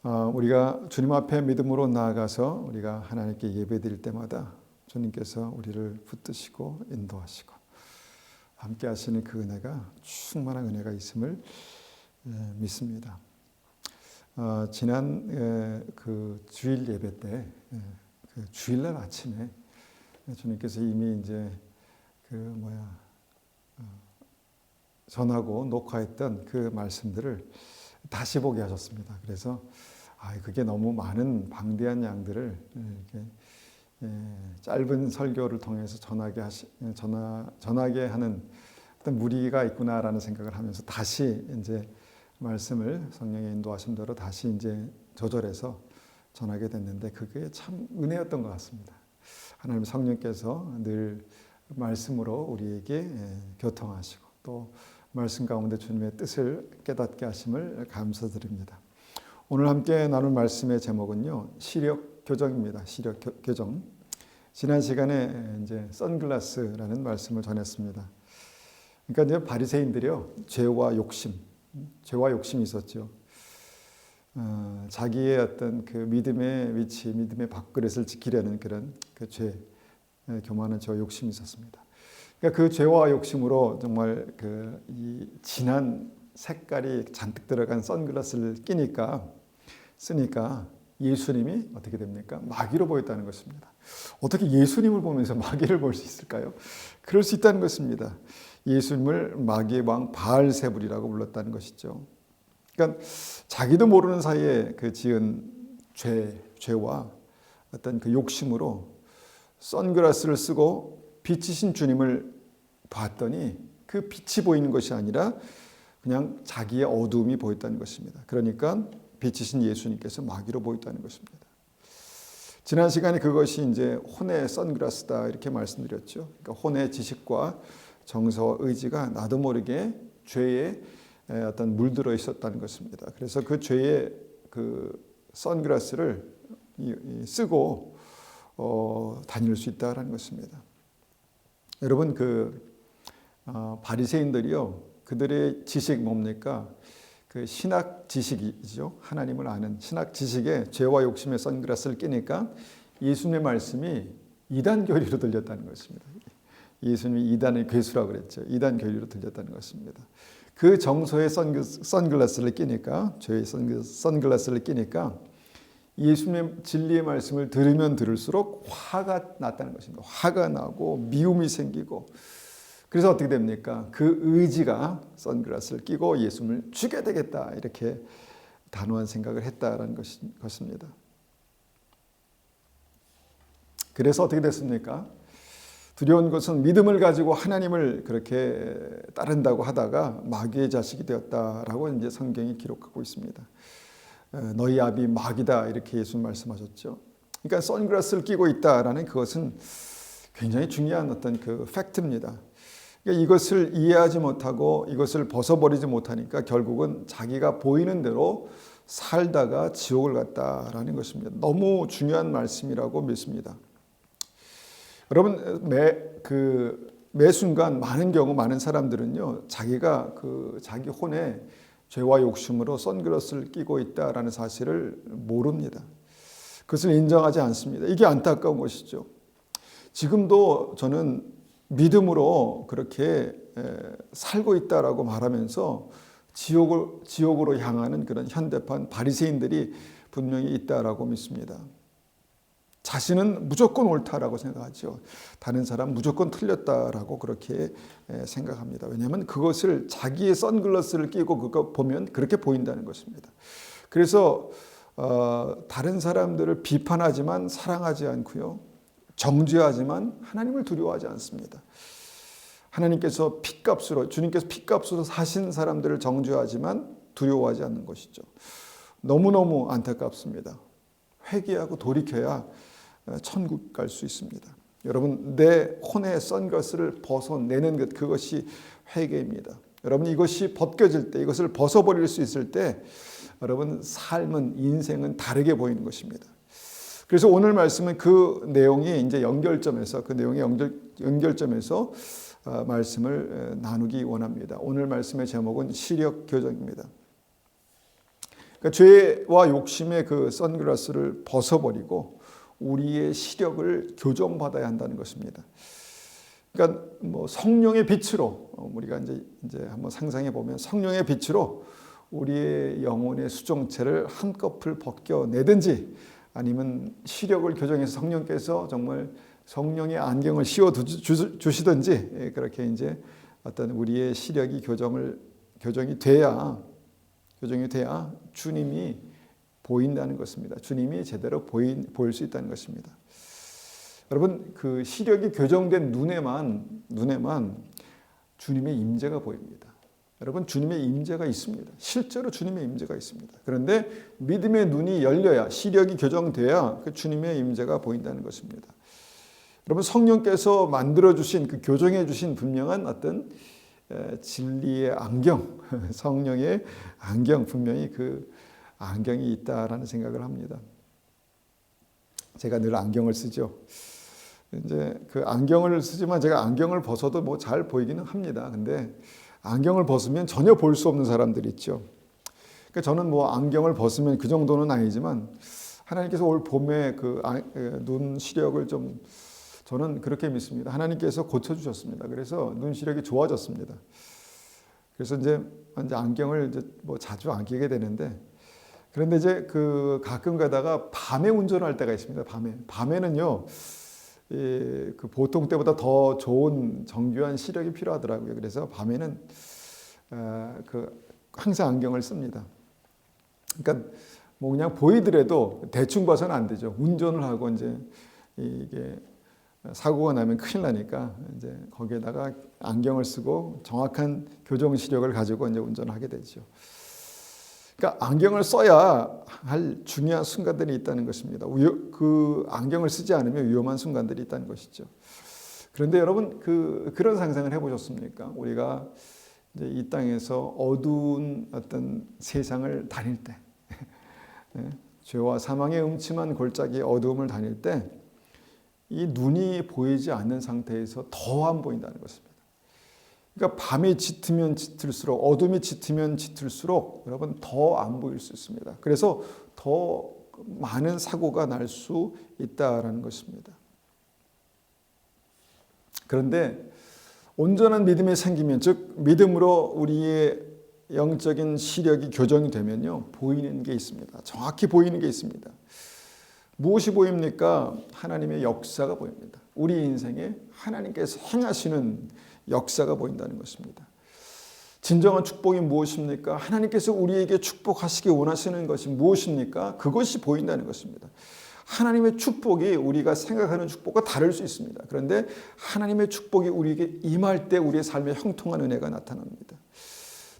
우리가 주님 앞에 믿음으로 나아가서 우리가 하나님께 예배드릴 때마다 주님께서 우리를 붙드시고 인도하시고 함께 하시는 그 은혜가 충만한 은혜가 있음을 믿습니다. 지난 그 주일 예배 때 그 주일날 아침에 주님께서 이미 이제 전하고 녹화했던 그 말씀들을 다시 보게 하셨습니다. 그래서 그게 너무 많은 방대한 양들을 이렇게 짧은 설교를 통해서 전하게 하는 어떤 무리가 있구나라는 생각을 하면서 다시 이제 말씀을 성령의 인도하심대로 다시 이제 조절해서 전하게 됐는데 그게 참 은혜였던 것 같습니다. 하나님 성령께서 늘 말씀으로 우리에게 교통하시고 또 말씀 가운데 주님의 뜻을 깨닫게 하심을 감사드립니다. 오늘 함께 나눌 말씀의 제목은요, 시력 교정입니다. 시력 교정. 지난 시간에 이제 선글라스라는 말씀을 전했습니다. 그러니까 이제 바리새인들이요, 죄와 욕심이 있었죠. 자기의 어떤 그 믿음의 위치, 믿음의 밥그릇을 지키려는 그런 그 죄, 교만한 죄와 욕심이 있었습니다. 그러니까 그 죄와 욕심으로 정말 이 진한 색깔이 잔뜩 들어간 선글라스를 쓰니까 예수님이 어떻게 됩니까? 마귀로 보였다는 것입니다. 어떻게 예수님을 보면서 마귀를 볼 수 있을까요? 그럴 수 있다는 것입니다. 예수님을 마귀의 왕 바알세불이라고 불렀다는 것이죠. 그러니까 자기도 모르는 사이에 그 지은 죄와 어떤 그 욕심으로 선글라스를 쓰고 빛이신 주님을 봤더니 그 빛이 보이는 것이 아니라 그냥 자기의 어두움이 보였다는 것입니다. 그러니까 빛이신 예수님께서 마귀로 보였다는 것입니다. 지난 시간에 그것이 이제 혼의 선글라스다 이렇게 말씀드렸죠. 그러니까 혼의 지식과 정서, 의지가 나도 모르게 죄에 어떤 물들어 있었다는 것입니다. 그래서 그 죄의 그 선글라스를 쓰고 다닐 수 있다라는 것입니다. 여러분 바리새인들이요, 그들의 지식 뭡니까? 그 신학 지식이죠. 하나님을 아는 신학 지식에 죄와 욕심의 선글라스를 끼니까 예수님의 말씀이 이단 교리로 들렸다는 것입니다. 예수님이 이단의 괴수라고 그랬죠. 이단 교리로 들렸다는 것입니다. 그 정서의 선글라스를 끼니까, 죄의 선글라스를 끼니까 예수님의 진리의 말씀을 들으면 들을수록 화가 났다는 것입니다. 화가 나고 미움이 생기고, 그래서 어떻게 됩니까? 그 의지가 선글라스를 끼고 예수님을 죽여야 되겠다 이렇게 단호한 생각을 했다라는 것입니다. 그래서 어떻게 됐습니까? 두려운 것은 믿음을 가지고 하나님을 그렇게 따른다고 하다가 마귀의 자식이 되었다라고 이제 성경이 기록하고 있습니다. 너희 아비 마귀다 이렇게 예수님 말씀하셨죠. 그러니까 선글라스를 끼고 있다라는 그것은 굉장히 중요한 어떤 그 팩트입니다. 그러니까 이것을 이해하지 못하고 이것을 벗어버리지 못하니까 결국은 자기가 보이는 대로 살다가 지옥을 갔다라는 것입니다. 너무 중요한 말씀이라고 믿습니다. 여러분 매 순간 많은 사람들은요, 자기가 자기 혼에 죄와 욕심으로 선글라스를 끼고 있다라는 사실을 모릅니다. 그것을 인정하지 않습니다. 이게 안타까운 것이죠. 지금도 저는 믿음으로 그렇게 살고 있다라고 말하면서 지옥으로 향하는 그런 현대판 바리새인들이 분명히 있다라고 믿습니다. 자신은 무조건 옳다라고 생각하죠. 다른 사람 무조건 틀렸다라고 그렇게 생각합니다. 왜냐하면 그것을 자기의 선글라스를 끼고 그거 보면 그렇게 보인다는 것입니다. 그래서 다른 사람들을 비판하지만 사랑하지 않고요, 정죄하지만 하나님을 두려워하지 않습니다. 주님께서 핏값으로 사신 사람들을 정죄하지만 두려워하지 않는 것이죠. 너무너무 안타깝습니다. 회개하고 돌이켜야 천국 갈 수 있습니다. 여러분, 내 혼의 선글라스를 벗어내는 것, 그것이 회개입니다. 여러분, 이것이 벗겨질 때, 이것을 벗어버릴 수 있을 때 여러분, 인생은 다르게 보이는 것입니다. 그래서 오늘 말씀은 그 내용의 연결점에서 말씀을 나누기 원합니다. 오늘 말씀의 제목은 시력 교정입니다. 그러니까 죄와 욕심의 그 선글라스를 벗어버리고 우리의 시력을 교정받아야 한다는 것입니다. 그러니까 뭐 성령의 빛으로 우리가 이제 한번 상상해 보면 성령의 빛으로 우리의 영혼의 수정체를 한꺼풀 벗겨내든지 아니면 시력을 교정해서 성령께서 정말 성령의 안경을 씌워 주시든지 그렇게 이제 어떤 우리의 시력이 교정이 돼야 주님이 보인다는 것입니다. 주님이 제대로 보일 수 있다는 것입니다. 여러분 그 시력이 교정된 눈에만 주님의 임재가 보입니다. 여러분 주님의 임재가 있습니다. 실제로 주님의 임재가 있습니다. 그런데 믿음의 눈이 열려야 시력이 교정돼야 그 주님의 임재가 보인다는 것입니다. 여러분 성령께서 만들어 주신 그 교정해 주신 분명한 어떤 진리의 안경, 성령의 안경 분명히 그 안경이 있다라는 생각을 합니다. 제가 늘 안경을 쓰죠. 이제 그 안경을 쓰지만 제가 안경을 벗어도 뭐 잘 보이기는 합니다. 근데 안경을 벗으면 전혀 볼 수 없는 사람들이 있죠. 그러니까 저는 뭐 안경을 벗으면 그 정도는 아니지만 하나님께서 올 봄에 그 눈 시력을 좀 저는 그렇게 믿습니다. 하나님께서 고쳐주셨습니다. 그래서 눈 시력이 좋아졌습니다. 그래서 이제 안경을 이제 뭐 자주 안 끼게 되는데 그런데 이제 그 가끔 가다가 밤에 운전할 때가 있습니다. 밤에는요. 그 보통 때보다 더 좋은 정교한 시력이 필요하더라고요. 그래서 밤에는 항상 안경을 씁니다. 그러니까 뭐 그냥 보이더라도 대충 봐서는 안 되죠. 운전을 하고 이제 이게 사고가 나면 큰일 나니까 이제 거기에다가 안경을 쓰고 정확한 교정 시력을 가지고 이제 운전을 하게 되죠. 그러니까 안경을 써야 할 중요한 순간들이 있다는 것입니다. 그 안경을 쓰지 않으면 위험한 순간들이 있다는 것이죠. 그런데 여러분 그런 상상을 해보셨습니까? 우리가 이제 이 땅에서 어두운 어떤 세상을 다닐 때, 죄와 사망의 음침한 골짜기 어두움을 다닐 때, 이 눈이 보이지 않는 상태에서 더 안 보인다는 것입니다. 그러니까 밤이 짙으면 짙을수록 어둠이 짙으면 짙을수록 여러분 더 안 보일 수 있습니다. 그래서 더 많은 사고가 날 수 있다라는 것입니다. 그런데 온전한 믿음이 생기면 즉 믿음으로 우리의 영적인 시력이 교정이 되면요 보이는 게 있습니다. 정확히 보이는 게 있습니다. 무엇이 보입니까? 하나님의 역사가 보입니다. 우리 인생에 하나님께서 행하시는 역사가 보인다는 것입니다. 진정한 축복이 무엇입니까? 하나님께서 우리에게 축복하시기 원하시는 것이 무엇입니까? 그것이 보인다는 것입니다. 하나님의 축복이 우리가 생각하는 축복과 다를 수 있습니다. 그런데 하나님의 축복이 우리에게 임할 때 우리의 삶에 형통한 은혜가 나타납니다.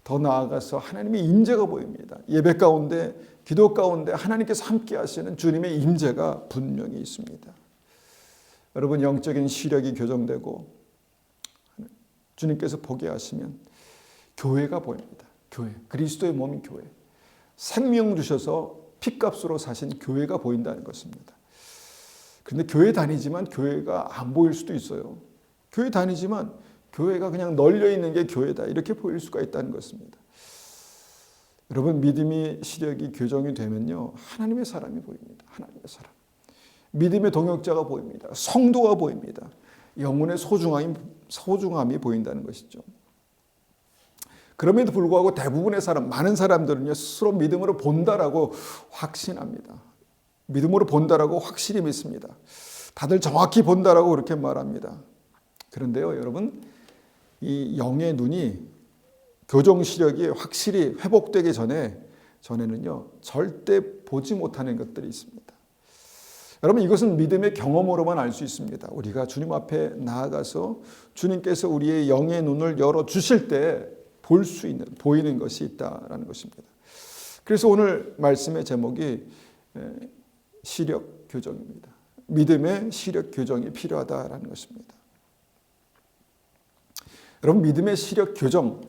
더 나아가서 하나님의 임재가 보입니다. 예배 가운데, 기도 가운데 하나님께서 함께 하시는 주님의 임재가 분명히 있습니다. 여러분 영적인 시력이 교정되고 주님께서 보게 하시면 교회가 보입니다. 교회, 그리스도의 몸인 교회. 생명 주셔서 피값으로 사신 교회가 보인다는 것입니다. 그런데 교회 다니지만 교회가 안 보일 수도 있어요. 교회 다니지만 교회가 그냥 널려 있는 게 교회다 이렇게 보일 수가 있다는 것입니다. 여러분 믿음이 시력이 교정이 되면요 하나님의 사람이 보입니다. 하나님의 사람. 믿음의 동역자가 보입니다. 성도가 보입니다. 영혼의 소중함이 보인다는 것이죠. 그럼에도 불구하고 대부분의 사람, 많은 사람들은요 스스로 믿음으로 본다라고 확신합니다. 믿음으로 본다라고 확실히 믿습니다. 다들 정확히 본다라고 그렇게 말합니다. 그런데요 여러분 이 영의 눈이 교정 시력이 확실히 회복되기 전에는요 절대 보지 못하는 것들이 있습니다. 여러분 이것은 믿음의 경험으로만 알 수 있습니다. 우리가 주님 앞에 나아가서 주님께서 우리의 영의 눈을 열어 주실 때 볼 수 있는 보이는 것이 있다라는 것입니다. 그래서 오늘 말씀의 제목이 시력 교정입니다. 믿음의 시력 교정이 필요하다라는 것입니다. 여러분 믿음의 시력 교정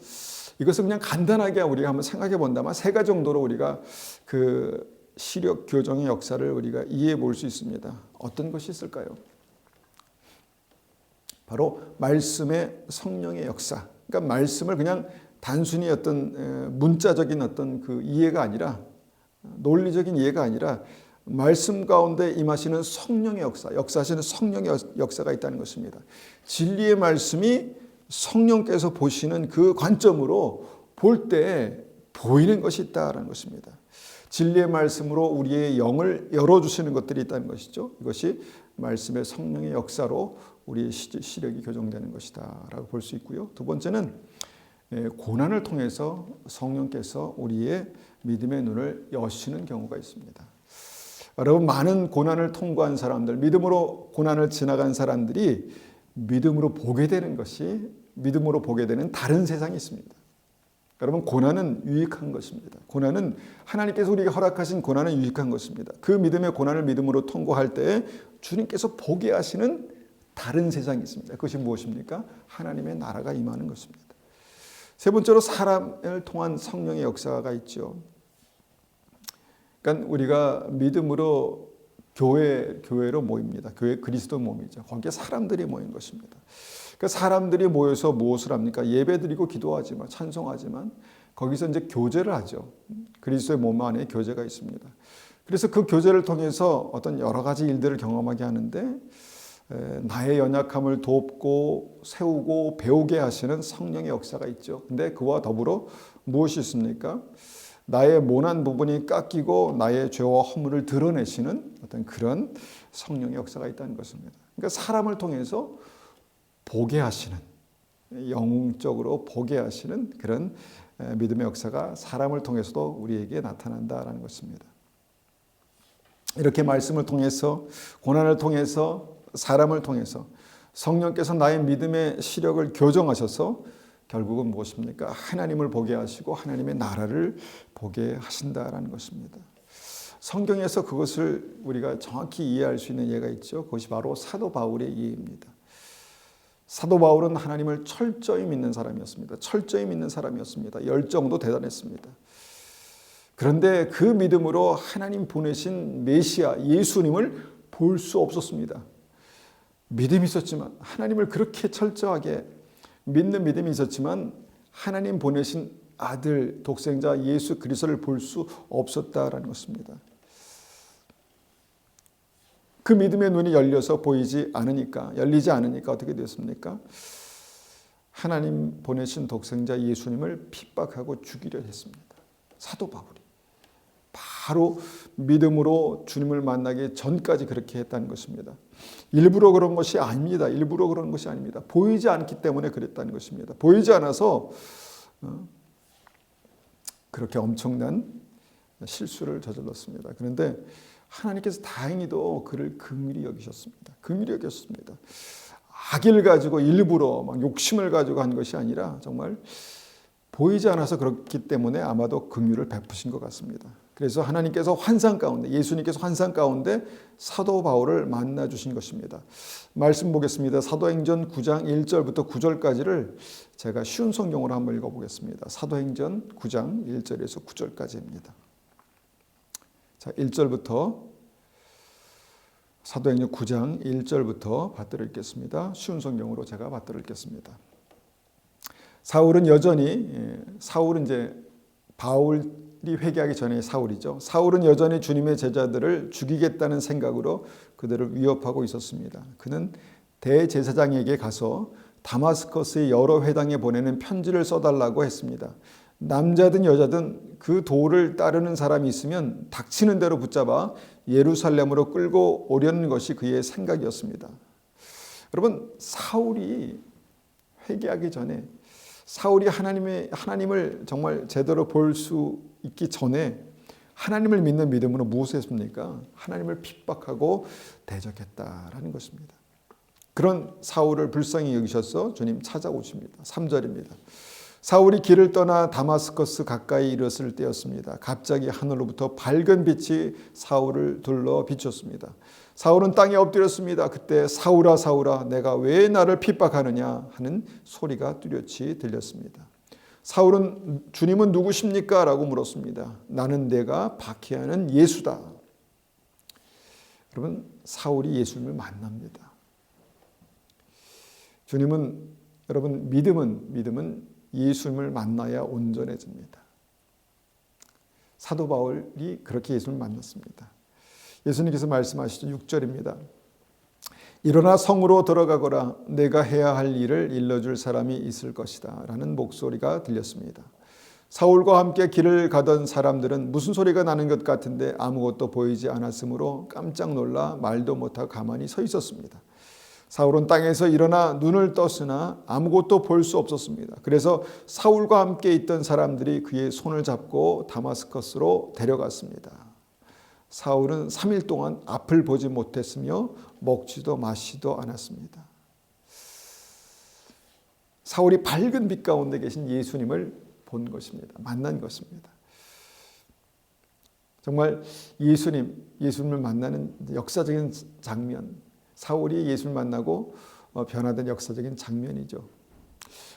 이것은 그냥 간단하게 우리가 한번 생각해 본다면 세 가지 정도로 우리가 그 시력 교정의 역사를 우리가 이해해 볼 수 있습니다. 어떤 것이 있을까요? 바로 말씀의 성령의 역사. 그러니까 말씀을 그냥 단순히 어떤 문자적인 어떤 그 이해가 아니라 논리적인 이해가 아니라 말씀 가운데 임하시는 성령의 역사하시는 성령의 역사가 있다는 것입니다. 진리의 말씀이 성령께서 보시는 그 관점으로 볼 때 보이는 것이 있다는 것입니다. 진리의 말씀으로 우리의 영을 열어주시는 것들이 있다는 것이죠. 이것이 말씀의 성령의 역사로 우리의 시력이 교정되는 것이다 라고 볼 수 있고요. 두 번째는 고난을 통해서 성령께서 우리의 믿음의 눈을 여시는 경우가 있습니다. 여러분, 많은 고난을 통과한 사람들, 믿음으로 고난을 지나간 사람들이 믿음으로 보게 되는 것이, 믿음으로 보게 되는 다른 세상이 있습니다. 여러분, 고난은 유익한 것입니다. 고난은 하나님께서 우리에게 허락하신 고난은 유익한 것입니다. 그 믿음의 고난을 믿음으로 통과할 때 주님께서 보게 하시는 다른 세상이 있습니다. 그것이 무엇입니까? 하나님의 나라가 임하는 것입니다. 세 번째로 사람을 통한 성령의 역사가 있죠. 그러니까 우리가 믿음으로 교회로 모입니다. 교회 그리스도 몸이죠. 거기에 사람들이 모인 것입니다. 그러니까 사람들이 모여서 무엇을 합니까? 예배드리고 기도하지만, 찬송하지만 거기서 이제 교제를 하죠. 그리스도의 몸 안에 교제가 있습니다. 그래서 그 교제를 통해서 어떤 여러 가지 일들을 경험하게 하는데 나의 연약함을 돕고 세우고 배우게 하시는 성령의 역사가 있죠. 근데 그와 더불어 무엇이 있습니까? 나의 모난 부분이 깎이고 나의 죄와 허물을 드러내시는 어떤 그런 성령의 역사가 있다는 것입니다. 그러니까 사람을 통해서 보게 하시는, 영적으로 보게 하시는 그런 믿음의 역사가 사람을 통해서도 우리에게 나타난다라는 것입니다. 이렇게 말씀을 통해서, 고난을 통해서, 사람을 통해서 성령께서 나의 믿음의 시력을 교정하셔서 결국은 무엇입니까? 하나님을 보게 하시고 하나님의 나라를 보게 하신다라는 것입니다. 성경에서 그것을 우리가 정확히 이해할 수 있는 예가 있죠. 그것이 바로 사도 바울의 이해입니다. 사도 바울은 하나님을 철저히 믿는 사람이었습니다. 철저히 믿는 사람이었습니다. 열정도 대단했습니다. 그런데 그 믿음으로 하나님 보내신 메시아 예수님을 볼 수 없었습니다. 믿음이 있었지만, 하나님을 그렇게 철저하게 믿는 믿음이 있었지만 하나님 보내신 아들 독생자 예수 그리스도를 볼 수 없었다라는 것입니다. 그 믿음의 눈이 열리지 않으니까 어떻게 됐습니까? 하나님 보내신 독생자 예수님을 핍박하고 죽이려 했습니다. 사도 바울이 바로 믿음으로 주님을 만나기 전까지 그렇게 했다는 것입니다. 일부러 그런 것이 아닙니다. 일부러 그런 것이 아닙니다. 보이지 않기 때문에 그랬다는 것입니다. 보이지 않아서 그렇게 엄청난 실수를 저질렀습니다. 그런데 하나님께서 다행히도 그를 긍휼히 여기셨습니다. 긍휼히 여겼습니다. 악의를 가지고 일부러 막 욕심을 가지고 한 것이 아니라 정말 보이지 않아서 그렇기 때문에 아마도 긍휼을 베푸신 것 같습니다. 그래서 하나님께서 환상 가운데, 예수님께서 환상 가운데 사도 바울을 만나 주신 것입니다. 말씀 보겠습니다. 사도행전 9장 1절부터 9절까지를 제가 쉬운 성경으로 한번 읽어보겠습니다. 사도행전 9장 1절에서 9절까지입니다. 자, 1절부터 사도행전 9장 1절부터 받들어 읽겠습니다. 쉬운 성경으로 제가 받들어 읽겠습니다. 사울은 이제 바울이 회개하기 전에 사울이죠. 사울은 여전히 주님의 제자들을 죽이겠다는 생각으로 그들을 위협하고 있었습니다. 그는 대제사장에게 가서 다마스커스의 여러 회당에 보내는 편지를 써달라고 했습니다. 남자든 여자든 그 도를 따르는 사람이 있으면 닥치는 대로 붙잡아 예루살렘으로 끌고 오려는 것이 그의 생각이었습니다. 여러분, 사울이 회개하기 전에, 사울이 하나님을 정말 제대로 볼 수 있기 전에 하나님을 믿는 믿음으로 무엇을 했습니까? 하나님을 핍박하고 대적했다라는 것입니다. 그런 사울을 불쌍히 여기셔서 주님 찾아오십니다. 3절입니다. 사울이 길을 떠나 다마스커스 가까이 이르렀을 때였습니다. 갑자기 하늘로부터 밝은 빛이 사울을 둘러 비췄습니다. 사울은 땅에 엎드렸습니다. 그때 사울아 사울아 내가 왜 나를 핍박하느냐 하는 소리가 뚜렷이 들렸습니다. 사울은 주님은 누구십니까? 라고 물었습니다. 나는 내가 박해하는 예수다. 여러분, 사울이 예수님을 만납니다. 여러분, 믿음은 예수님을 만나야 온전해집니다. 사도 바울이 그렇게 예수님을 만났습니다. 예수님께서 말씀하시죠. 6절입니다. 일어나 성으로 들어가거라. 내가 해야 할 일을 일러줄 사람이 있을 것이다 라는 목소리가 들렸습니다. 사울과 함께 길을 가던 사람들은 무슨 소리가 나는 것 같은데 아무것도 보이지 않았으므로 깜짝 놀라 말도 못하고 가만히 서 있었습니다. 사울은 땅에서 일어나 눈을 떴으나 아무것도 볼 수 없었습니다. 그래서 사울과 함께 있던 사람들이 그의 손을 잡고 다마스커스로 데려갔습니다. 사울은 3일 동안 앞을 보지 못했으며 먹지도 마시도 않았습니다. 사울이 밝은 빛 가운데 계신 예수님을 본 것입니다. 만난 것입니다. 정말 예수님을 만나는 역사적인 장면, 사울이 예수를 만나고 변화된 역사적인 장면이죠.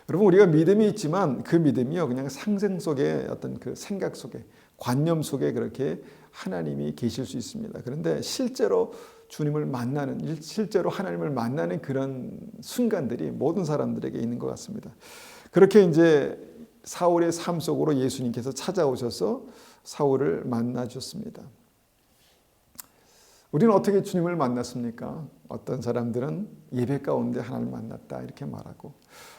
여러분, 우리가 믿음이 있지만 그 믿음이요 그냥 상상 속에 어떤 그 생각 속에 관념 속에 그렇게 하나님이 계실 수 있습니다. 그런데 실제로 주님을 만나는, 실제로 하나님을 만나는 그런 순간들이 모든 사람들에게 있는 것 같습니다. 그렇게 이제 사울의 삶 속으로 예수님께서 찾아오셔서 사울을 만나 주셨습니다. 우리는 어떻게 주님을 만났습니까? 어떤 사람들은 예배 가운데 하나님을 만났다 이렇게 말하고,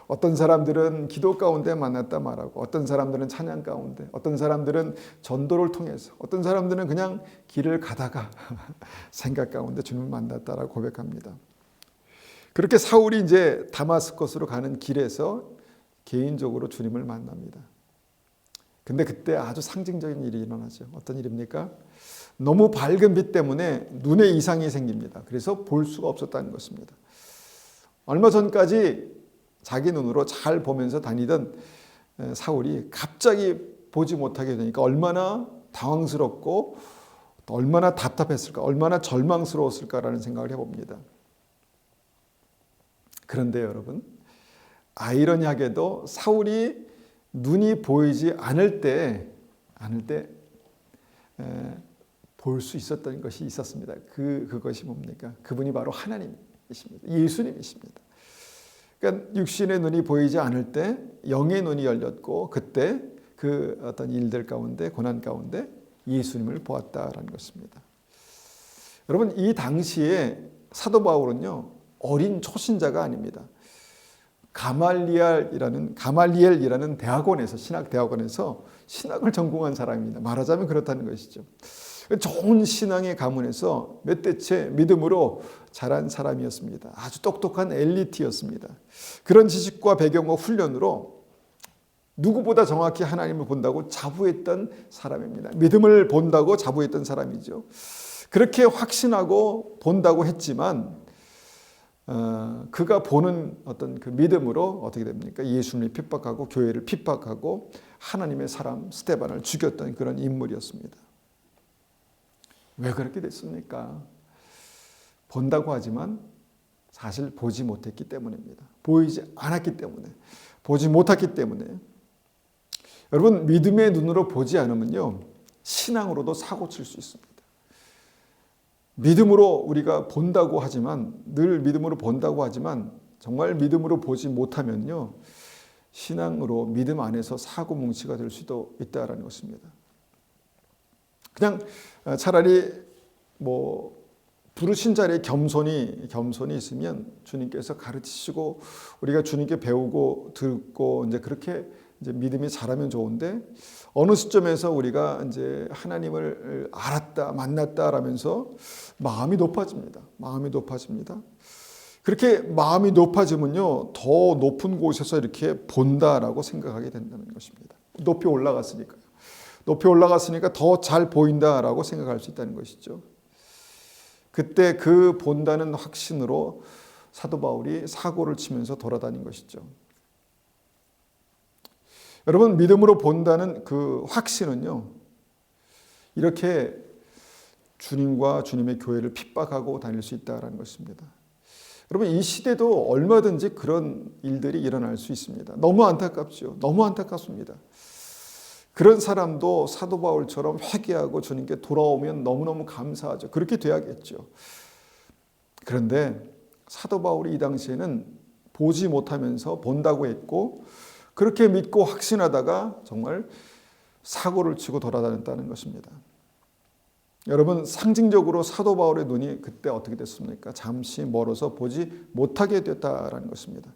어떤 사람들은 기도 가운데 만났다 말하고, 어떤 사람들은 찬양 가운데, 어떤 사람들은 전도를 통해서, 어떤 사람들은 그냥 길을 가다가 생각 가운데 주님을 만났다라고 고백합니다. 그렇게 사울이 이제 다마스커스로 가는 길에서 개인적으로 주님을 만납니다. 근데 그때 아주 상징적인 일이 일어나죠. 어떤 일입니까? 너무 밝은 빛 때문에 눈에 이상이 생깁니다. 그래서 볼 수가 없었다는 것입니다. 얼마 전까지 자기 눈으로 잘 보면서 다니던 사울이 갑자기 보지 못하게 되니까 얼마나 당황스럽고 또 얼마나 답답했을까, 얼마나 절망스러웠을까라는 생각을 해봅니다. 그런데 여러분, 아이러니하게도 사울이 눈이 보이지 않을 때 볼 수 있었던 것이 있었습니다. 그것이 뭡니까? 그분이 바로 하나님이십니다. 예수님이십니다. 그러니까 육신의 눈이 보이지 않을 때 영의 눈이 열렸고, 그때 그 어떤 일들 가운데, 고난 가운데 예수님을 보았다라는 것입니다. 여러분, 이 당시에 사도 바울은요 어린 초신자가 아닙니다. 가말리엘이라는 대학원에서, 신학 대학원에서 신학을 전공한 사람입니다. 말하자면 그렇다는 것이죠. 좋은 신앙의 가문에서 몇 대째 믿음으로 자란 사람이었습니다. 아주 똑똑한 엘리트였습니다. 그런 지식과 배경과 훈련으로 누구보다 정확히 하나님을 본다고 자부했던 사람입니다. 믿음을 본다고 자부했던 사람이죠. 그렇게 확신하고 본다고 했지만 그가 보는 어떤 그 믿음으로 어떻게 됩니까? 예수님을 핍박하고 교회를 핍박하고 하나님의 사람 스데반을 죽였던 그런 인물이었습니다. 왜 그렇게 됐습니까? 본다고 하지만 사실 보지 못했기 때문입니다. 보이지 않았기 때문에, 보지 못했기 때문에. 여러분, 믿음의 눈으로 보지 않으면요 신앙으로도 사고 칠 수 있습니다. 믿음으로 우리가 본다고 하지만, 늘 믿음으로 본다고 하지만 정말 믿음으로 보지 못하면요 신앙으로 믿음 안에서 사고 뭉치가 될 수도 있다라는 것입니다. 그냥 차라리 부르신 자리에 겸손이 있으면 주님께서 가르치시고 우리가 주님께 배우고 듣고 이제 그렇게 이제 믿음이 자라면 좋은데, 어느 시점에서 우리가 이제 하나님을 알았다, 만났다라면서 마음이 높아집니다. 그렇게 마음이 높아지면요 더 높은 곳에서 이렇게 본다라고 생각하게 된다는 것입니다. 높이 올라갔으니까 더 잘 보인다라고 생각할 수 있다는 것이죠. 그때 그 본다는 확신으로 사도 바울이 사고를 치면서 돌아다닌 것이죠. 여러분, 믿음으로 본다는 그 확신은요 이렇게 주님과 주님의 교회를 핍박하고 다닐 수 있다는 것입니다. 여러분, 이 시대도 얼마든지 그런 일들이 일어날 수 있습니다. 너무 안타깝죠. 너무 안타깝습니다. 그런 사람도 사도 바울처럼 회개하고 주님께 돌아오면 너무너무 감사하죠. 그렇게 돼야겠죠. 그런데 사도 바울이 이 당시에는 보지 못하면서 본다고 했고, 그렇게 믿고 확신하다가 정말 사고를 치고 돌아다녔다는 것입니다. 여러분, 상징적으로 사도 바울의 눈이 그때 어떻게 됐습니까? 잠시 멀어서 보지 못하게 됐다라는 것입니다.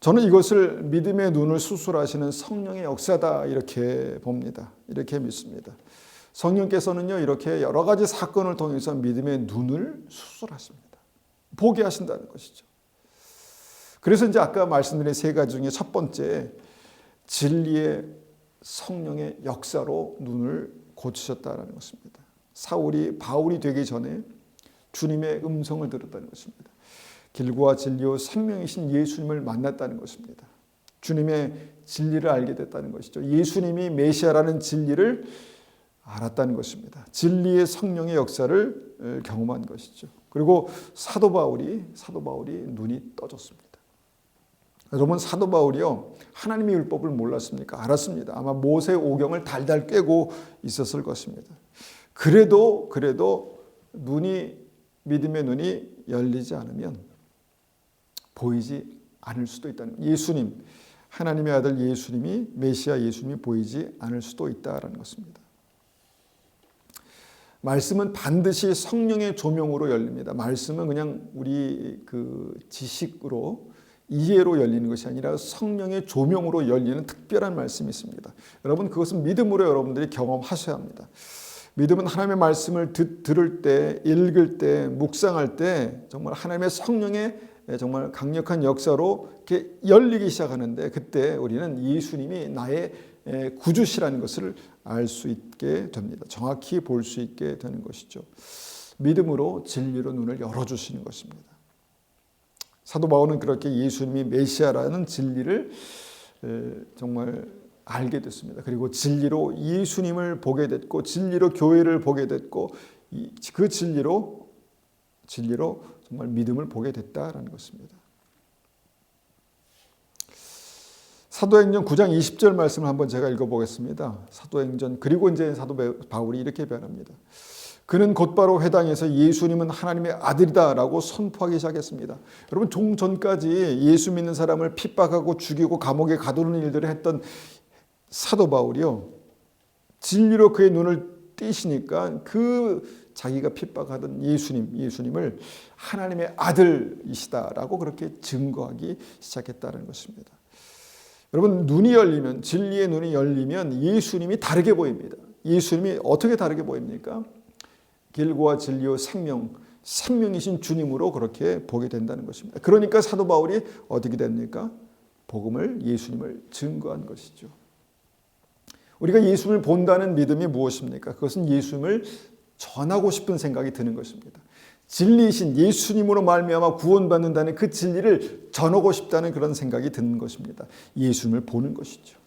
저는 이것을 믿음의 눈을 수술하시는 성령의 역사다 이렇게 봅니다. 이렇게 믿습니다. 성령께서는요, 이렇게 여러 가지 사건을 통해서 믿음의 눈을 수술하십니다. 보게 하신다는 것이죠. 그래서 이제 아까 말씀드린 세 가지 중에 첫 번째, 진리의 성령의 역사로 눈을 고치셨다는 것입니다. 사울이 바울이 되기 전에 주님의 음성을 들었다는 것입니다. 길과 진리요 생명이신 예수님을 만났다는 것입니다. 주님의 진리를 알게 됐다는 것이죠. 예수님이 메시아라는 진리를 알았다는 것입니다. 진리의 성령의 역사를 경험한 것이죠. 그리고 사도 바울이 눈이 떠졌습니다. 여러분, 사도 바울이요, 하나님의 율법을 몰랐습니까? 알았습니다. 아마 모세 오경을 달달 꿰고 있었을 것입니다. 그래도 믿음의 눈이 열리지 않으면 보이지 않을 수도 있다는, 예수님, 하나님의 아들 예수님이, 메시아 예수님이 보이지 않을 수도 있다는 것입니다. 말씀은 반드시 성령의 조명으로 열립니다. 말씀은 그냥 우리 지식으로, 이해로 열리는 것이 아니라 성령의 조명으로 열리는 특별한 말씀이 있습니다. 여러분, 그것은 믿음으로 여러분들이 경험하셔야 합니다. 믿음은 하나님의 말씀을 들을 때, 읽을 때, 묵상할 때 정말 하나님의 성령의 정말 강력한 역사로 이렇게 열리기 시작하는데, 그때 우리는 예수님이 나의 구주시라는 것을 알 수 있게 됩니다. 정확히 볼 수 있게 되는 것이죠. 믿음으로 진리로 눈을 열어주시는 것입니다. 사도 바울은 그렇게 예수님이 메시아라는 진리를 정말 알게 됐습니다. 그리고 진리로 예수님을 보게 됐고, 진리로 교회를 보게 됐고, 그 진리로 정말 믿음을 보게 됐다라는 것입니다. 사도행전 9장 20절 말씀을 한번 제가 읽어보겠습니다. 사도행전, 그리고 이제 사도 바울이 이렇게 변합니다. 그는 곧바로 회당에서 예수님은 하나님의 아들이다라고 선포하기 시작했습니다. 여러분, 종 전까지 예수 믿는 사람을 핍박하고 죽이고 감옥에 가두는 일들을 했던 사도 바울이요, 진리로 그의 눈을 띄시니까 자기가 핍박하던 예수님을 하나님의 아들이시다라고 그렇게 증거하기 시작했다는 것입니다. 여러분, 눈이 열리면, 진리의 눈이 열리면 예수님이 다르게 보입니다. 예수님이 어떻게 다르게 보입니까? 길과 진리와 생명이신 주님으로 그렇게 보게 된다는 것입니다. 그러니까 사도 바울이 어떻게 됩니까? 예수님을 증거한 것이죠. 우리가 예수님을 본다는 믿음이 무엇입니까? 그것은 예수님을 전하고 싶은 생각이 드는 것입니다. 진리이신 예수님으로 말미암아 구원받는다는 그 진리를 전하고 싶다는 그런 생각이 드는 것입니다. 예수님을 보는 것이죠.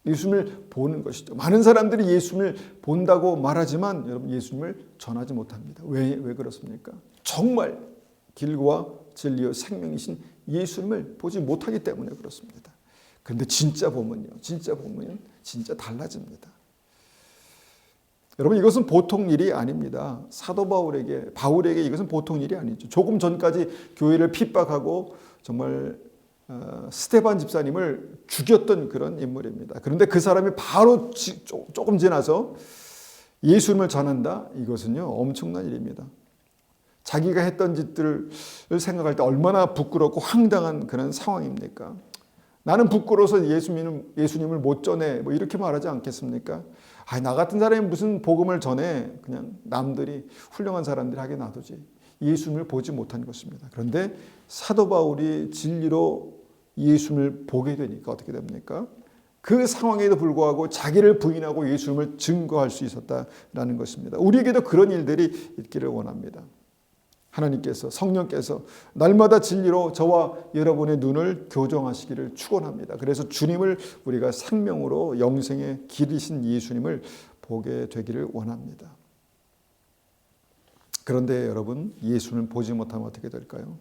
예수님을 보는 것이죠. 많은 사람들이 예수님을 본다고 말하지만 여러분, 예수님을 전하지 못합니다. 왜 그렇습니까? 정말 길과 진리와 생명이신 예수님을 보지 못하기 때문에 그렇습니다. 그런데 진짜 보면 진짜 달라집니다. 여러분, 이것은 보통 일이 아닙니다. 사도 바울에게 이것은 보통 일이 아니죠. 조금 전까지 교회를 핍박하고 정말 스데반 집사님을 죽였던 그런 인물입니다. 그런데 그 사람이 바로 조금 지나서 예수님을 전한다? 이것은요, 엄청난 일입니다. 자기가 했던 짓들을 생각할 때 얼마나 부끄럽고 황당한 그런 상황입니까? 나는 부끄러워서 예수님을 못 전해, 이렇게 말하지 않겠습니까? 나 같은 사람이 무슨 복음을 전해, 그냥 남들이, 훌륭한 사람들이 하게 놔두지. 예수님을 보지 못한 것입니다. 그런데 사도 바울이 진리로 예수님을 보게 되니까 어떻게 됩니까? 그 상황에도 불구하고 자기를 부인하고 예수님을 증거할 수 있었다라는 것입니다. 우리에게도 그런 일들이 있기를 원합니다. 하나님께서, 성령께서 날마다 진리로 저와 여러분의 눈을 교정하시기를 축원합니다. 그래서 주님을 우리가 생명으로 영생의 길이신 예수님을 보게 되기를 원합니다. 그런데 여러분, 예수님을 보지 못하면 어떻게 될까요?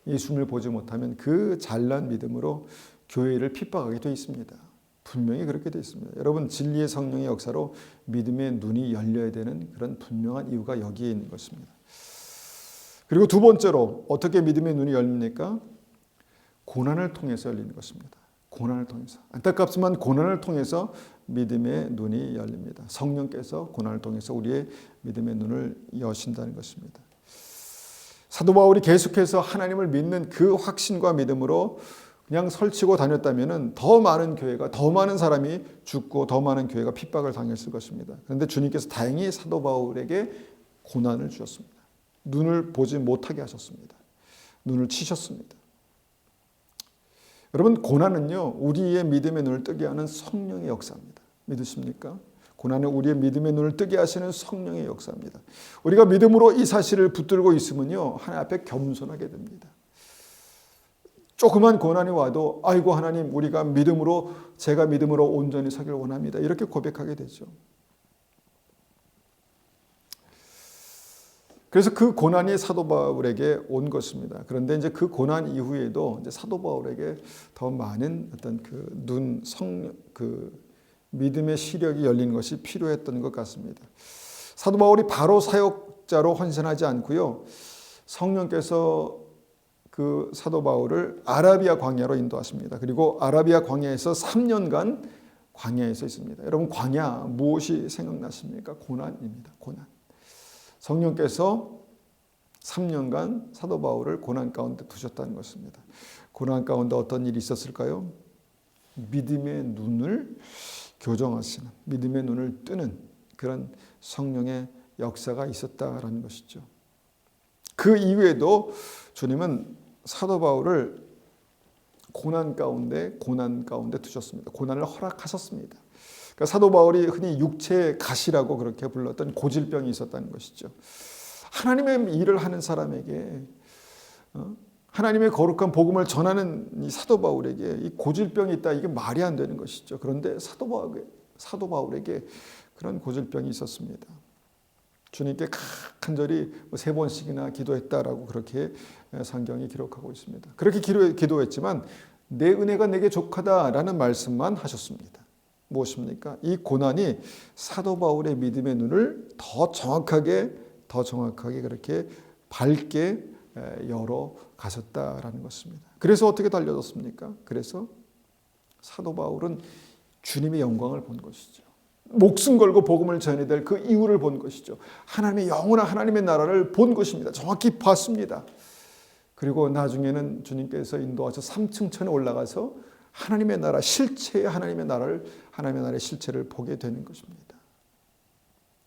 예수님을 보지 못하면 그 잘난 믿음으로 교회를 핍박하게 되어 있습니다. 분명히 그렇게 되어 있습니다. 여러분, 진리의 성령의 역사로 믿음의 눈이 열려야 되는 그런 분명한 이유가 여기에 있는 것입니다. 그리고 두 번째로 어떻게 믿음의 눈이 열립니까? 고난을 통해서 열리는 것입니다. 고난을 통해서. 안타깝지만 고난을 통해서 믿음의 눈이 열립니다. 성령께서 고난을 통해서 우리의 믿음의 눈을 여신다는 것입니다. 사도 바울이 계속해서 하나님을 믿는 그 확신과 믿음으로 그냥 설치고 다녔다면 더 많은 교회가, 더 많은 사람이 죽고 더 많은 교회가 핍박을 당했을 것입니다. 그런데 주님께서 다행히 사도 바울에게 고난을 주셨습니다. 눈을 보지 못하게 하셨습니다. 눈을 치셨습니다. 여러분, 고난은요, 우리의 믿음의 눈을 뜨게 하는 성령의 역사입니다. 믿으십니까? 고난은 우리의 믿음의 눈을 뜨게 하시는 성령의 역사입니다. 우리가 믿음으로 이 사실을 붙들고 있으면요, 하나님 앞에 겸손하게 됩니다. 조그만 고난이 와도 아이고 하나님, 제가 믿음으로 온전히 서길 원합니다. 이렇게 고백하게 되죠. 그래서 그 고난이 사도 바울에게 온 것입니다. 그런데 이제 그 고난 이후에도 이제 사도 바울에게 더 많은 어떤 믿음의 시력이 열린 것이 필요했던 것 같습니다. 사도 바울이 바로 사역자로 헌신하지 않고요, 성령께서 그 사도 바울을 아라비아 광야로 인도하십니다. 그리고 아라비아 광야에서 3년간 광야에서 있습니다. 여러분, 광야 무엇이 생각나십니까? 고난입니다. 고난. 성령께서 3년간 사도 바울을 고난 가운데 두셨다는 것입니다. 고난 가운데 어떤 일이 있었을까요? 믿음의 눈을 교정하시는, 믿음의 눈을 뜨는 그런 성령의 역사가 있었다라는 것이죠. 그 이후에도 주님은 사도 바울을 고난 가운데 두셨습니다. 고난을 허락하셨습니다. 그러니까 사도 바울이 흔히 육체의 가시라고 그렇게 불렀던 고질병이 있었다는 것이죠. 하나님의 일을 하는 사람에게, 하나님의 거룩한 복음을 전하는 이 사도 바울에게 이 고질병이 있다, 이게 말이 안 되는 것이죠. 그런데 사도 바울에게 그런 고질병이 있었습니다. 주님께 간절히 3번씩이나 기도했다라고 그렇게 성경이 기록하고 있습니다. 그렇게 기도했지만 내 은혜가 내게 족하다라는 말씀만 하셨습니다. 무엇입니까? 이 고난이 사도 바울의 믿음의 눈을 더 정확하게 그렇게 밝게 열어 가셨다라는 것입니다. 그래서 어떻게 달려졌습니까? 그래서 사도 바울은 주님의 영광을 본 것이죠. 목숨 걸고 복음을 전해야 될 그 이유를 본 것이죠. 하나님의 영원한 하나님의 나라를 본 것입니다. 정확히 봤습니다. 그리고 나중에는 주님께서 인도하셔 3층 천에 올라가서 하나님의 나라, 실체의 하나님의 나라의 실체를 보게 되는 것입니다.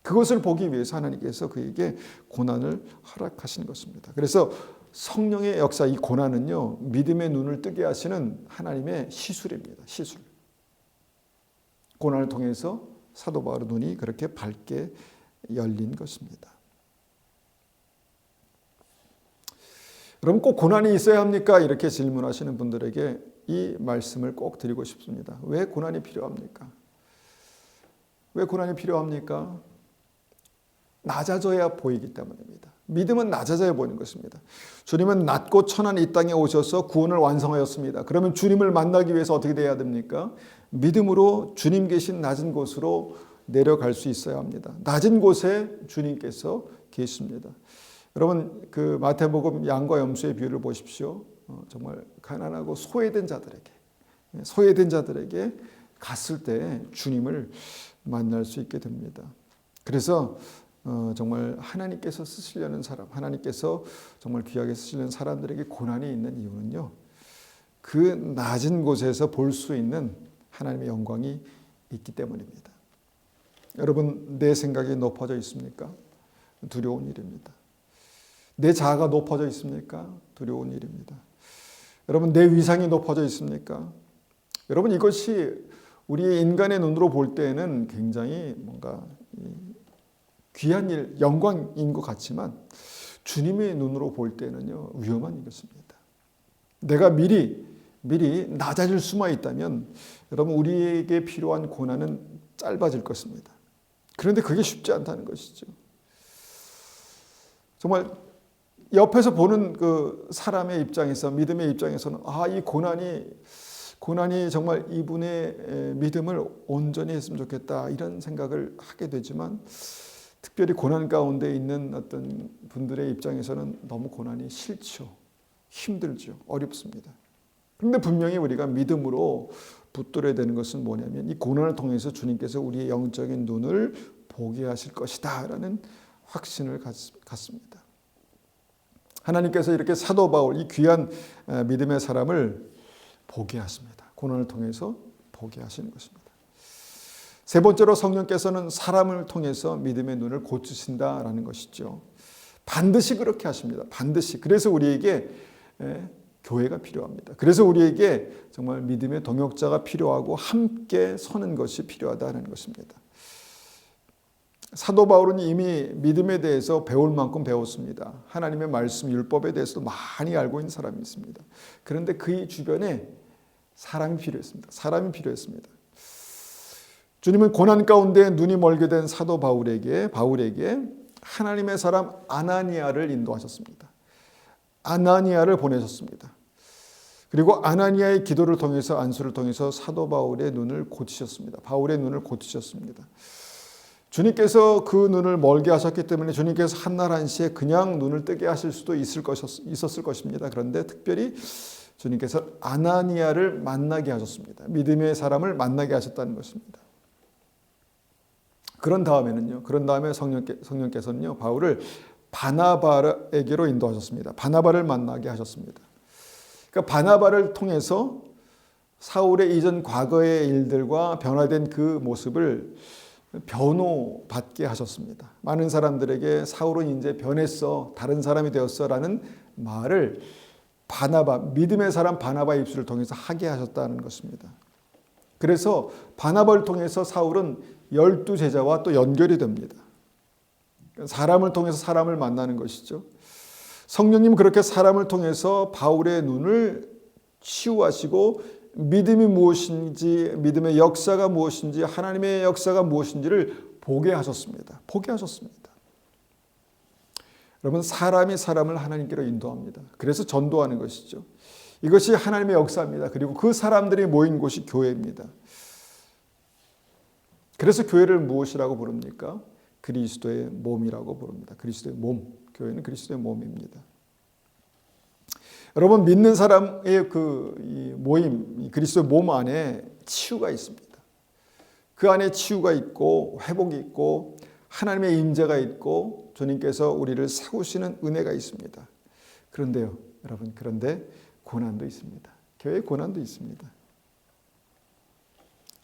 그것을 보기 위해서 하나님께서 그에게 고난을 허락하신 것입니다. 그래서 성령의 역사, 이 고난은요, 믿음의 눈을 뜨게 하시는 하나님의 시술입니다. 시술. 고난을 통해서 사도 바울의 눈이 그렇게 밝게 열린 것입니다. 여러분, 꼭 고난이 있어야 합니까? 이렇게 질문하시는 분들에게 이 말씀을 꼭 드리고 싶습니다. 왜 고난이 필요합니까? 왜 고난이 필요합니까? 낮아져야 보이기 때문입니다. 믿음은 낮아져야 보이는 것입니다. 주님은 낮고 천한 이 땅에 오셔서 구원을 완성하였습니다. 그러면 주님을 만나기 위해서 어떻게 돼야 됩니까? 믿음으로 주님 계신 낮은 곳으로 내려갈 수 있어야 합니다. 낮은 곳에 주님께서 계십니다. 여러분, 그 마태복음 양과 염소의 비유를 보십시오. 정말 가난하고 소외된 자들에게 갔을 때 주님을 만날 수 있게 됩니다. 그래서 정말 하나님께서 쓰시려는 사람, 하나님께서 정말 귀하게 쓰시려는 사람들에게 고난이 있는 이유는요, 그 낮은 곳에서 볼 수 있는 하나님의 영광이 있기 때문입니다. 여러분, 내 생각이 높아져 있습니까? 두려운 일입니다. 내 자아가 높아져 있습니까? 두려운 일입니다. 여러분, 내 위상이 높아져 있습니까? 여러분, 이것이 우리 인간의 눈으로 볼 때는 굉장히 뭔가 귀한 일, 영광인 것 같지만 주님의 눈으로 볼 때는요, 위험한 것입니다. 내가 미리 낮아질 수만 있다면 여러분, 우리에게 필요한 고난은 짧아질 것입니다. 그런데 그게 쉽지 않다는 것이죠. 정말 옆에서 보는 그 사람의 입장에서, 믿음의 입장에서는 이 고난이 정말 이분의 믿음을 온전히 했으면 좋겠다, 이런 생각을 하게 되지만, 특별히 고난 가운데 있는 어떤 분들의 입장에서는 너무 고난이 싫죠. 힘들죠. 어렵습니다. 그런데 분명히 우리가 믿음으로 붙들어야 되는 것은 뭐냐면 이 고난을 통해서 주님께서 우리의 영적인 눈을 보게 하실 것이다 라는 확신을 갖습니다. 하나님께서 이렇게 사도 바울, 이 귀한 믿음의 사람을 보게 하십니다. 고난을 통해서 보게 하시는 것입니다. 세 번째로 성령께서는 사람을 통해서 믿음의 눈을 고치신다라는 것이죠. 반드시 그렇게 하십니다. 반드시. 그래서 우리에게 교회가 필요합니다. 그래서 우리에게 정말 믿음의 동역자가 필요하고 함께 서는 것이 필요하다는 것입니다. 사도 바울은 이미 믿음에 대해서 배울 만큼 배웠습니다. 하나님의 말씀, 율법에 대해서도 많이 알고 있는 사람이 있습니다. 그런데 그의 주변에 사람이 필요했습니다. 사람이 필요했습니다. 주님은 고난 가운데 눈이 멀게 된 사도 바울에게 하나님의 사람 아나니아를 인도하셨습니다. 아나니아를 보내셨습니다. 그리고 아나니아의 기도를 통해서 안수를 통해서 사도 바울의 눈을 고치셨습니다. 바울의 눈을 고치셨습니다. 주님께서 그 눈을 멀게 하셨기 때문에 주님께서 한날 한시에 그냥 눈을 뜨게 하실 수도 있었을 것입니다. 그런데 특별히 주님께서 아나니아를 만나게 하셨습니다. 믿음의 사람을 만나게 하셨다는 것입니다. 그런 다음에 성령께서는요, 바울을 바나바에게로 인도하셨습니다. 바나바를 만나게 하셨습니다. 그러니까 바나바를 통해서 사울의 이전 과거의 일들과 변화된 그 모습을 변호받게 하셨습니다. 많은 사람들에게 사울은 이제 변했어, 다른 사람이 되었어라는 말을 믿음의 사람 바나바 입술을 통해서 하게 하셨다는 것입니다. 그래서 바나바를 통해서 사울은 12제자와 또 연결이 됩니다. 사람을 통해서 사람을 만나는 것이죠. 성령님 그렇게 사람을 통해서 바울의 눈을 치유하시고 믿음이 무엇인지, 믿음의 역사가 무엇인지, 하나님의 역사가 무엇인지를 보게 하셨습니다. 여러분, 사람이 사람을 하나님께로 인도합니다. 그래서 전도하는 것이죠. 이것이 하나님의 역사입니다. 그리고 그 사람들이 모인 곳이 교회입니다. 그래서 교회를 무엇이라고 부릅니까? 그리스도의 몸이라고 부릅니다. 그리스도의 몸. 교회는 그리스도의 몸입니다. 여러분, 믿는 사람의 이 모임, 그리스도의 몸 안에 치유가 있습니다. 그 안에 치유가 있고 회복이 있고 하나님의 임재가 있고 주님께서 우리를 세우시는 은혜가 있습니다. 그런데요, 여러분, 고난도 있습니다. 교회에 고난도 있습니다.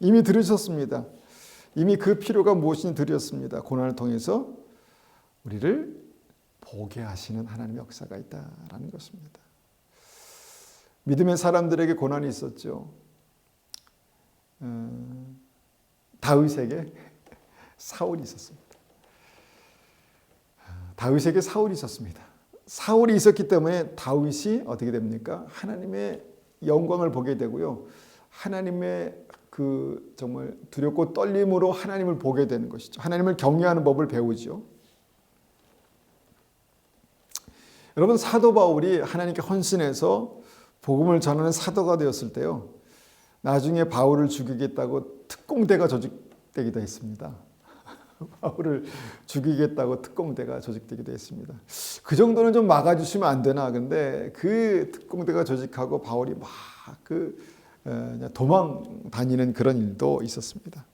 이미 들으셨습니다. 이미 그 필요가 무엇인지 들으셨습니다. 고난을 통해서 우리를 보게 하시는 하나님의 역사가 있다라는 것입니다. 믿음의 사람들에게 고난이 있었죠. 다윗에게 사울이 있었습니다. 다윗에게 사울이 있었습니다. 사울이 있었기 때문에 다윗이 어떻게 됩니까? 하나님의 영광을 보게 되고요. 하나님의 그 정말 두렵고 떨림으로 하나님을 보게 되는 것이죠. 하나님을 경외하는 법을 배우죠. 여러분, 사도 바울이 하나님께 헌신해서 복음을 전하는 사도가 되었을 때요, 나중에 바울을 죽이겠다고 특공대가 조직되기도 했습니다. 바울을 죽이겠다고 특공대가 조직되기도 했습니다. 그 정도는 좀 막아주시면 안 되나. 근데 그 특공대가 조직하고 바울이 막 도망 다니는 그런 일도 있었습니다.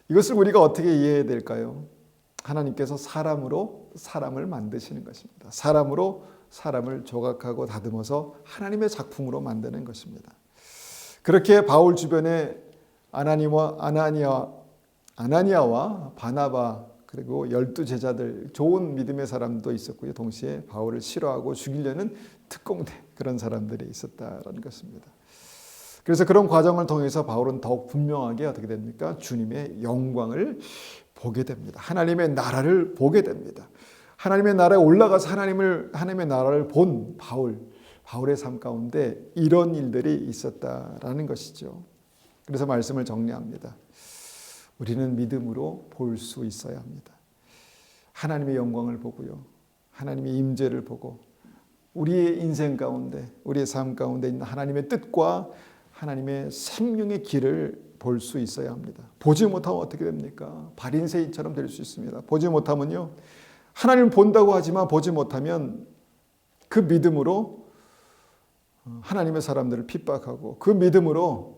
이것을 우리가 어떻게 이해해야 될까요? 하나님께서 사람으로 사람을 만드시는 것입니다. 사람으로 사람을 조각하고 다듬어서 하나님의 작품으로 만드는 것입니다. 그렇게 바울 주변에 아나니아와 바나바 그리고 12제자들, 좋은 믿음의 사람도 있었고요. 동시에 바울을 싫어하고 죽이려는 특공대, 그런 사람들이 있었다는 것입니다. 그래서 그런 과정을 통해서 바울은 더욱 분명하게 어떻게 됩니까? 주님의 영광을 보게 됩니다. 하나님의 나라를 보게 됩니다. 하나님의 나라에 올라가서 하나님의 나라를 본 바울의 삶 가운데 이런 일들이 있었다라는 것이죠. 그래서 말씀을 정리합니다. 우리는 믿음으로 볼 수 있어야 합니다. 하나님의 영광을 보고요. 하나님의 임재를 보고 우리의 인생 가운데, 우리의 삶 가운데 있는 하나님의 뜻과 하나님의 생명의 길을 볼 수 있어야 합니다. 보지 못하면 어떻게 됩니까? 바린새인처럼 될 수 있습니다. 보지 못하면요, 하나님을 본다고 하지만 보지 못하면 그 믿음으로 하나님의 사람들을 핍박하고 그 믿음으로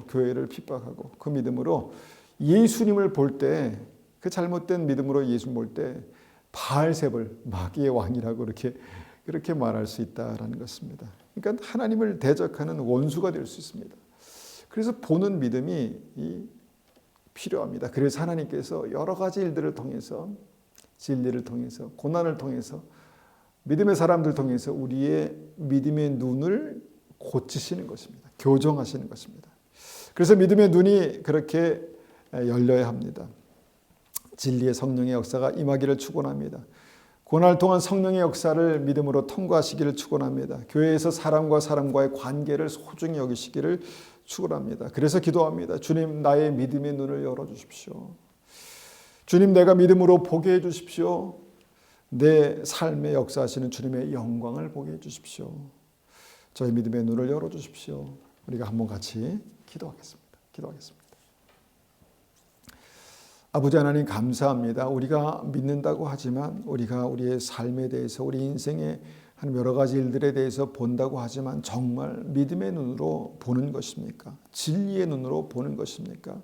교회를 픽박하고 그 믿음으로 예수님을 볼 때, 그 잘못된 믿음으로 예수님 볼 때 바알세불, 마귀의 왕이라고 그렇게 말할 수 있다라는 것입니다. 그러니까 하나님을 대적하는 원수가 될 수 있습니다. 그래서 보는 믿음이 필요합니다. 그래서 하나님께서 여러 가지 일들을 통해서, 진리를 통해서, 고난을 통해서, 믿음의 사람들 통해서 우리의 믿음의 눈을 고치시는 것입니다. 교정하시는 것입니다. 그래서 믿음의 눈이 그렇게 열려야 합니다. 진리의 성령의 역사가 임하기를 축원합니다. 고난을 통한 성령의 역사를 믿음으로 통과하시기를 축원합니다. 교회에서 사람과 사람과의 관계를 소중히 여기시기를 축원합니다. 그래서 기도합니다. 주님, 나의 믿음의 눈을 열어주십시오. 주님, 내가 믿음으로 보게 해주십시오. 내 삶에 역사하시는 주님의 영광을 보게 해주십시오. 저희 믿음의 눈을 열어주십시오. 우리가 한번 같이 기도하겠습니다. 아버지 하나님, 감사합니다. 우리가 믿는다고 하지만, 우리가 우리의 삶에 대해서, 우리 인생의 여러 가지 일들에 대해서 본다고 하지만 정말 믿음의 눈으로 보는 것입니까? 진리의 눈으로 보는 것입니까?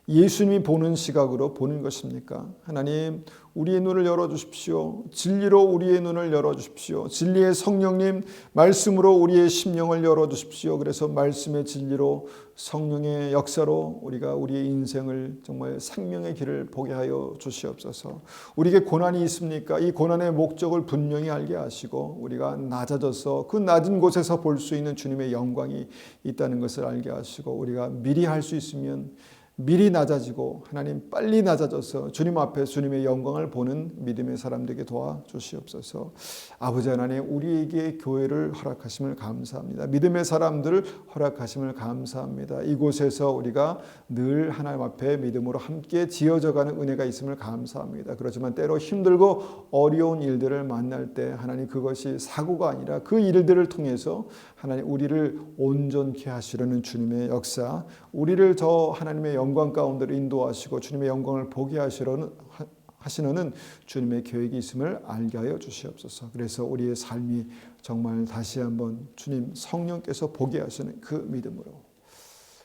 예수님이 보는 시각으로 보는 것입니까? 하나님, 우리의 눈을 열어주십시오. 진리로 우리의 눈을 열어주십시오. 진리의 성령님, 말씀으로 우리의 심령을 열어주십시오. 그래서 말씀의 진리로, 성령의 역사로 우리가 우리의 인생을 정말 생명의 길을 보게 하여 주시옵소서. 우리에게 고난이 있습니까? 이 고난의 목적을 분명히 알게 하시고, 우리가 낮아져서 그 낮은 곳에서 볼 수 있는 주님의 영광이 있다는 것을 알게 하시고, 우리가 미리 할 수 있으면 미리 낮아지고, 하나님 빨리 낮아져서 주님 앞에 주님의 영광을 보는 믿음의 사람들에게 도와주시옵소서. 아버지 하나님, 우리에게 교회를 허락하심을 감사합니다. 믿음의 사람들을 허락하심을 감사합니다. 이곳에서 우리가 늘 하나님 앞에 믿음으로 함께 지어져가는 은혜가 있음을 감사합니다. 그렇지만 때로 힘들고 어려운 일들을 만날 때 하나님, 그것이 사고가 아니라 그 일들을 통해서 하나님 우리를 온전케 하시려는 주님의 역사, 우리를 저 하나님의 영광 가운데로 인도하시고 주님의 영광을 보게 하시는 주님의 계획이 있음을 알게 하여 주시옵소서. 그래서 우리의 삶이 정말 다시 한번 주님 성령께서 보게 하시는 그 믿음으로,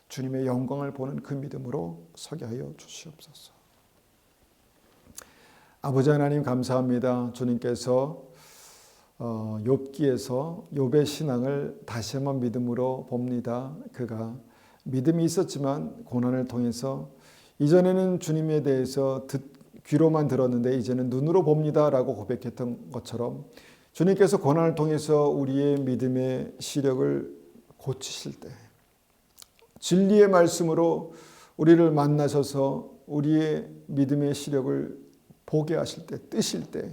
주님의 영광을 보는 그 믿음으로 서게 하여 주시옵소서. 아버지 하나님, 감사합니다. 주님께서 욥기에서 욥의 신앙을 다시 한번 믿음으로 봅니다. 그가 믿음이 있었지만 고난을 통해서, 이전에는 주님에 대해서 귀로만 들었는데 이제는 눈으로 봅니다 라고 고백했던 것처럼, 주님께서 고난을 통해서 우리의 믿음의 시력을 고치실 때, 진리의 말씀으로 우리를 만나셔서 우리의 믿음의 시력을 보게 하실 때, 뜨실 때,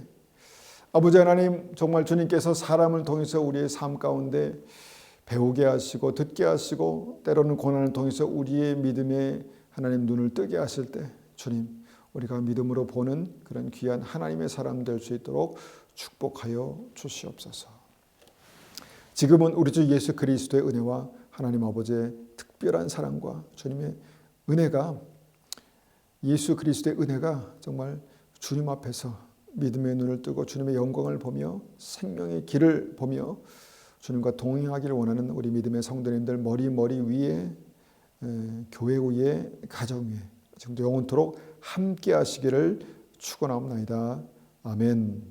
아버지 하나님, 정말 주님께서 사람을 통해서 우리의 삶 가운데 배우게 하시고 듣게 하시고, 때로는 고난을 통해서 우리의 믿음에 하나님 눈을 뜨게 하실 때, 주님, 우리가 믿음으로 보는 그런 귀한 하나님의 사람 될 수 있도록 축복하여 주시옵소서. 지금은 우리 주 예수 그리스도의 은혜와 하나님 아버지의 특별한 사랑과 주님의 은혜가, 예수 그리스도의 은혜가 정말 주님 앞에서 믿음의 눈을 뜨고 주님의 영광을 보며 생명의 길을 보며 주님과 동행하기를 원하는 우리 믿음의 성도님들 머리 위에, 교회 위에, 가정 위에 지금도 영원토록 함께 하시기를 축원하옵나이다. 아멘.